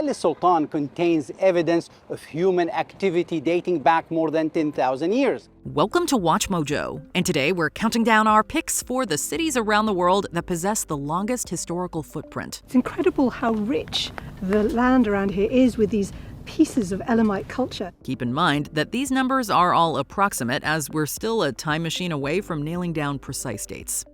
El Sultan contains evidence of human activity dating back more than 10,000 years. Welcome to Watch Mojo, and today we're counting down our picks for the cities around the world that possess the longest historical footprint. It's incredible how rich the land around here is with these pieces of Elamite culture. Keep in mind that these numbers are all approximate, as we're still a time machine away from nailing down precise dates.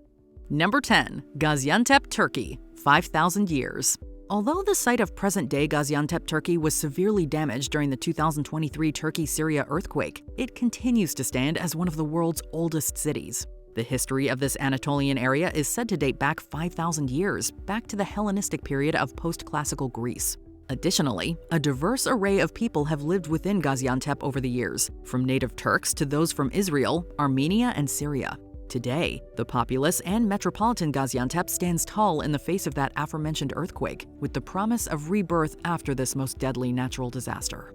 Number 10. Gaziantep, Turkey, 5,000 years. Although the site of present-day Gaziantep, Turkey was severely damaged during the 2023 Turkey-Syria earthquake, it continues to stand as one of the world's oldest cities. The history of this Anatolian area is said to date back 5,000 years, back to the Hellenistic period of post-classical Greece. Additionally, a diverse array of people have lived within Gaziantep over the years, from native Turks to those from Israel, Armenia, and Syria. Today, the populous and metropolitan Gaziantep stands tall in the face of that aforementioned earthquake, with the promise of rebirth after this most deadly natural disaster.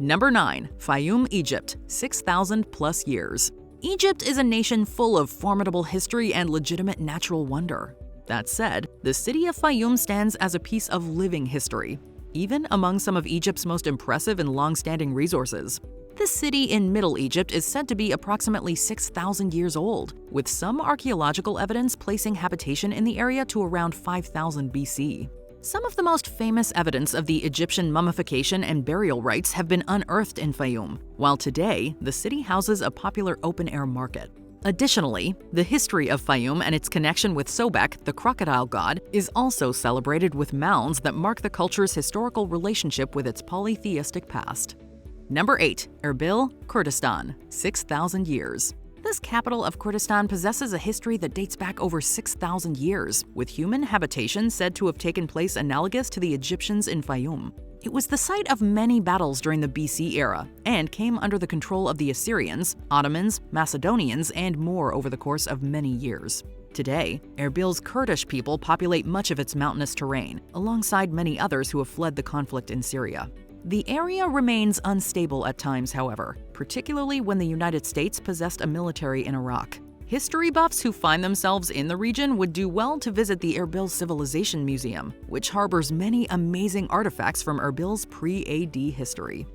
Number 9. Fayum, Egypt, 6,000 plus years. Egypt is a nation full of formidable history and legitimate natural wonder. That said, the city of Fayum stands as a piece of living history, even among some of Egypt's most impressive and long-standing resources. This city in Middle Egypt is said to be approximately 6,000 years old, with some archaeological evidence placing habitation in the area to around 5,000 BC. Some of the most famous evidence of the Egyptian mummification and burial rites have been unearthed in Fayum, while today the city houses a popular open-air market. Additionally, the history of Fayum and its connection with Sobek, the crocodile god, is also celebrated with mounds that mark the culture's historical relationship with its polytheistic past. Number 8. Erbil, Kurdistan, 6,000 years. This capital of Kurdistan possesses a history that dates back over 6,000 years, with human habitation said to have taken place analogous to the Egyptians in Fayum. It was the site of many battles during the BC era, and came under the control of the Assyrians, Ottomans, Macedonians, and more over the course of many years. Today, Erbil's Kurdish people populate much of its mountainous terrain, alongside many others who have fled the conflict in Syria. The area remains unstable at times, however, particularly when the United States possessed a military in Iraq. History buffs who find themselves in the region would do well to visit the Erbil Civilization Museum, which harbors many amazing artifacts from Erbil's pre-AD history.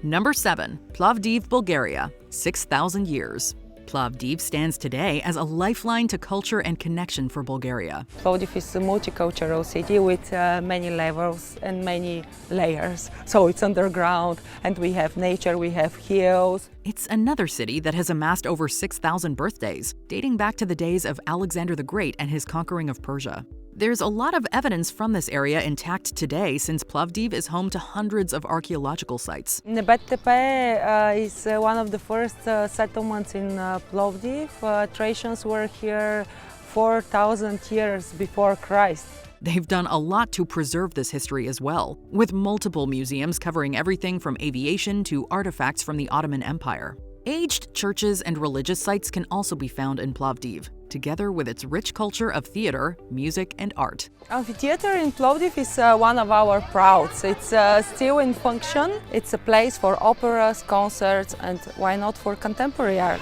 Number 7. Plovdiv, Bulgaria, 6,000 years. Plovdiv stands today as a lifeline to culture and connection for Bulgaria. Plovdiv is a multicultural city with many levels and many layers. So it's underground, and we have nature, we have hills. It's another city that has amassed over 6,000 birthdays, dating back to the days of Alexander the Great and his conquering of Persia. There's a lot of evidence from this area intact today, since Plovdiv is home to hundreds of archaeological sites. Nebet-Tepe is one of the first settlements in Plovdiv. Thracians were here 4,000 years before Christ. They've done a lot to preserve this history as well, with multiple museums covering everything from aviation to artifacts from the Ottoman Empire. Aged churches and religious sites can also be found in Plovdiv, together with its rich culture of theater, music, and art. Amphitheater in Plovdiv is one of our prouds. It's still in function. It's a place for operas, concerts, and why not for contemporary art.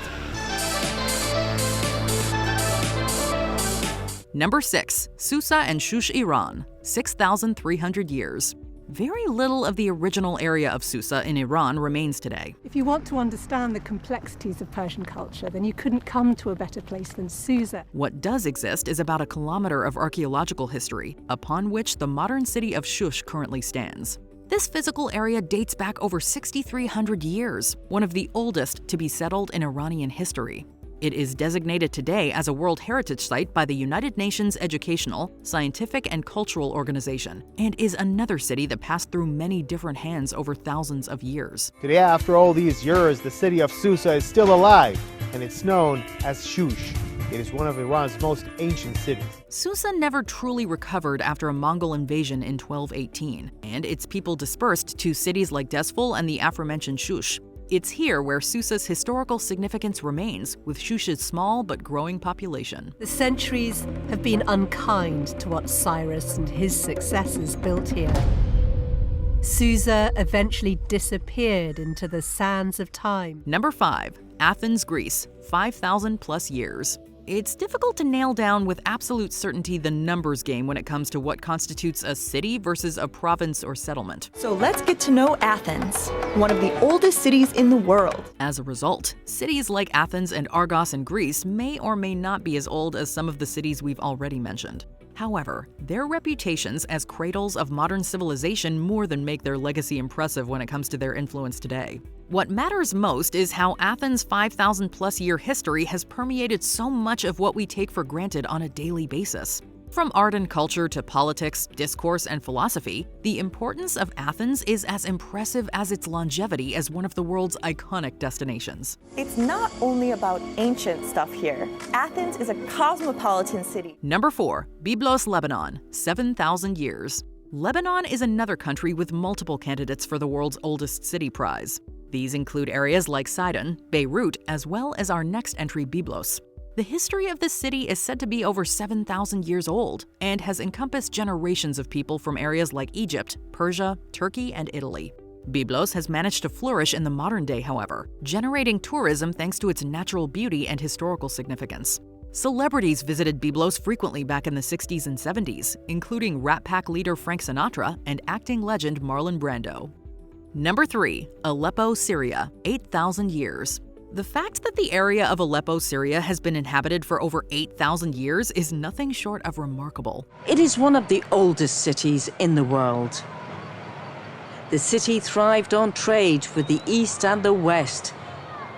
Number 6. Susa and Shush, Iran, 6,300 years. Very little of the original area of Susa in Iran remains today. If you want to understand the complexities of Persian culture, then you couldn't come to a better place than Susa. What does exist is about a kilometer of archaeological history, upon which the modern city of Shush currently stands. This physical area dates back over 6,300 years, one of the oldest to be settled in Iranian history. It is designated today as a World Heritage Site by the United Nations Educational, Scientific, and Cultural Organization, and is another city that passed through many different hands over thousands of years. Today, after all these years, the city of Susa is still alive, and it's known as Shush. It is one of Iran's most ancient cities. Susa never truly recovered after a Mongol invasion in 1218, and its people dispersed to cities like Desful and the aforementioned Shush. It's here where Susa's historical significance remains, with Shush's small but growing population. The centuries have been unkind to what Cyrus and his successors built here. Susa eventually disappeared into the sands of time. Number 5. Athens, Greece, 5,000 plus years. It's difficult to nail down with absolute certainty the numbers game when it comes to what constitutes a city versus a province or settlement. So let's get to know Athens, one of the oldest cities in the world. As a result, cities like Athens and Argos in Greece may or may not be as old as some of the cities we've already mentioned. However, their reputations as cradles of modern civilization more than make their legacy impressive when it comes to their influence today. What matters most is how Athens' 5,000-plus year history has permeated so much of what we take for granted on a daily basis. From art and culture to politics, discourse, and philosophy, the importance of Athens is as impressive as its longevity as one of the world's iconic destinations. It's not only about ancient stuff here. Athens is a cosmopolitan city. Number 4. Byblos, Lebanon, 7,000 years. Lebanon is another country with multiple candidates for the world's oldest city prize. These include areas like Sidon, Beirut, as well as our next entry, Byblos. The history of this city is said to be over 7,000 years old and has encompassed generations of people from areas like Egypt, Persia, Turkey, and Italy. Byblos has managed to flourish in the modern day, however, generating tourism thanks to its natural beauty and historical significance. Celebrities visited Byblos frequently back in the 60s and 70s, including Rat Pack leader Frank Sinatra and acting legend Marlon Brando. Number 3. Aleppo, Syria, 8,000 years. The fact that the area of Aleppo, Syria has been inhabited for over 8,000 years is nothing short of remarkable. It is one of the oldest cities in the world. The city thrived on trade with the East and the West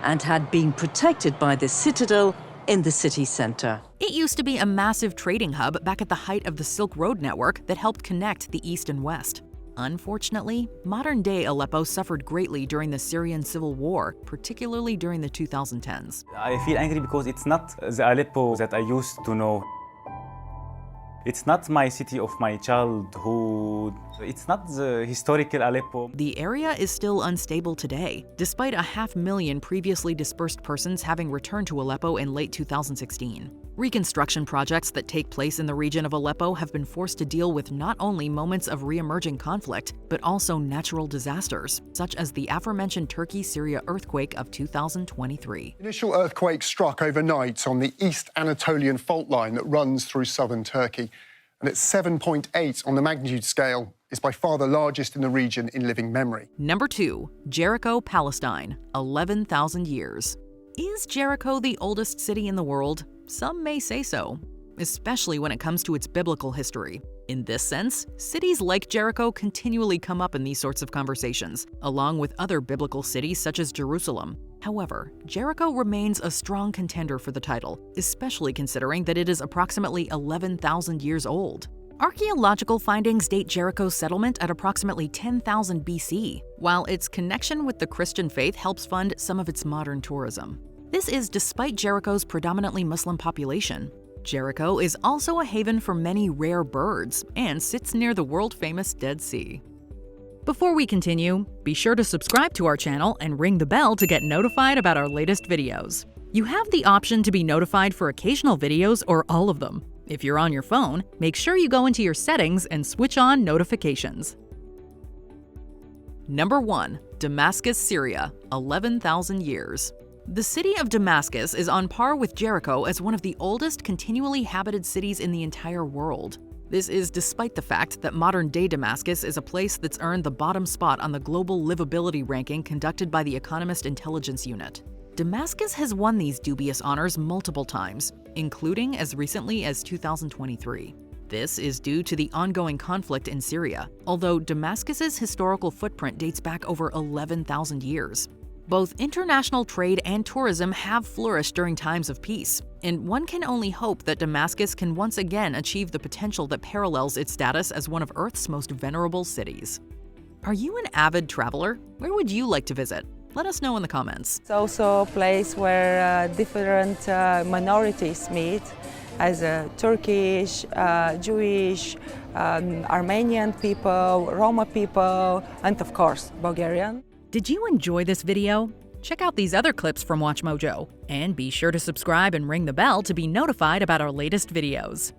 and had been protected by the citadel in the city center. It used to be a massive trading hub back at the height of the Silk Road network that helped connect the East and West. Unfortunately, modern-day Aleppo suffered greatly during the Syrian civil war, particularly during the 2010s. I feel angry because it's not the Aleppo that I used to know. It's not my city of my childhood. It's not the historical Aleppo. The area is still unstable today, despite 500,000 previously dispersed persons having returned to Aleppo in late 2016. Reconstruction projects that take place in the region of Aleppo have been forced to deal with not only moments of re-emerging conflict, but also natural disasters, such as the aforementioned Turkey-Syria earthquake of 2023. Initial earthquake struck overnight on the East Anatolian fault line that runs through southern Turkey. And at 7.8 on the magnitude scale, is by far the largest in the region in living memory. Number 2. Jericho, Palestine, 11,000 years. Is Jericho the oldest city in the world? Some may say so, especially when it comes to its biblical history. In this sense, cities like Jericho continually come up in these sorts of conversations, along with other biblical cities such as Jerusalem. However, Jericho remains a strong contender for the title, especially considering that it is approximately 11,000 years old. Archaeological findings date Jericho's settlement at approximately 10,000 BC, while its connection with the Christian faith helps fund some of its modern tourism. This is despite Jericho's predominantly Muslim population. Jericho is also a haven for many rare birds and sits near the world-famous Dead Sea. Before we continue, be sure to subscribe to our channel and ring the bell to get notified about our latest videos. You have the option to be notified for occasional videos or all of them. If you're on your phone, make sure you go into your settings and switch on notifications. Number 1. Damascus, Syria, 11,000 years. The city of Damascus is on par with Jericho as one of the oldest continually inhabited cities in the entire world. This is despite the fact that modern-day Damascus is a place that's earned the bottom spot on the global livability ranking conducted by the Economist Intelligence Unit. Damascus has won these dubious honors multiple times, including as recently as 2023. This is due to the ongoing conflict in Syria, although Damascus's historical footprint dates back over 11,000 years. Both international trade and tourism have flourished during times of peace, and one can only hope that Damascus can once again achieve the potential that parallels its status as one of Earth's most venerable cities. Are you an avid traveler? Where would you like to visit? Let us know in the comments. It's also a place where different minorities meet, as Turkish, Jewish, Armenian people, Roma people, and of course, Bulgarian. Did you enjoy this video? Check out these other clips from WatchMojo, and be sure to subscribe and ring the bell to be notified about our latest videos.